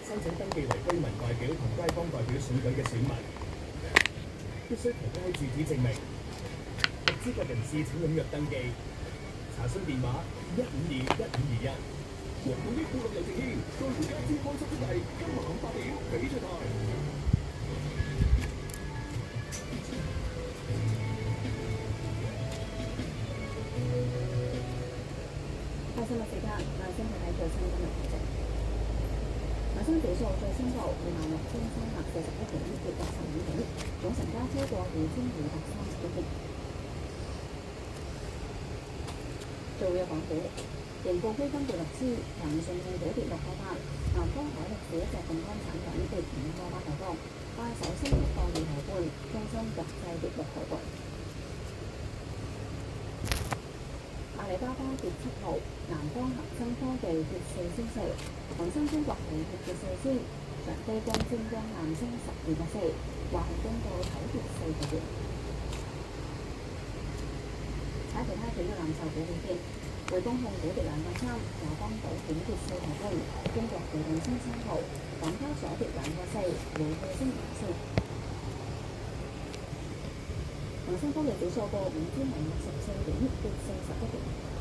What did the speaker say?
申請登記為居民代表同街坊代表選舉嘅選民，必須提交住址證明。合資格人士請踴躍登記。查詢電話1521521。黃埔的富樂遊程券，在回家之開心之際，今晚8點比出台。開心嘅時間，我哋先睇睇最新今日嘅值。恒生指數最新報26,341點，跌65點，總成交超過2230億元。做嘅港股，盈富基金跌6支，騰訊控股跌6個8，南方海力士一隻槓桿產品跌5個8毫多，快手升1個2毫半，中芯國際跌6毫半。阿里巴巴跌7毫，南方恒生科技跌4仙4，恒生中國企業跌4仙，長飛光纖光纜升12個4，華虹公告睇跌4個半。睇其他幾個藍籌股表現，匯豐控股跌2個3，友邦保險跌4毫半，中國移動升3毫，港交所跌2個4，匯控升2仙。恒生科技指數報5064點，跌41點。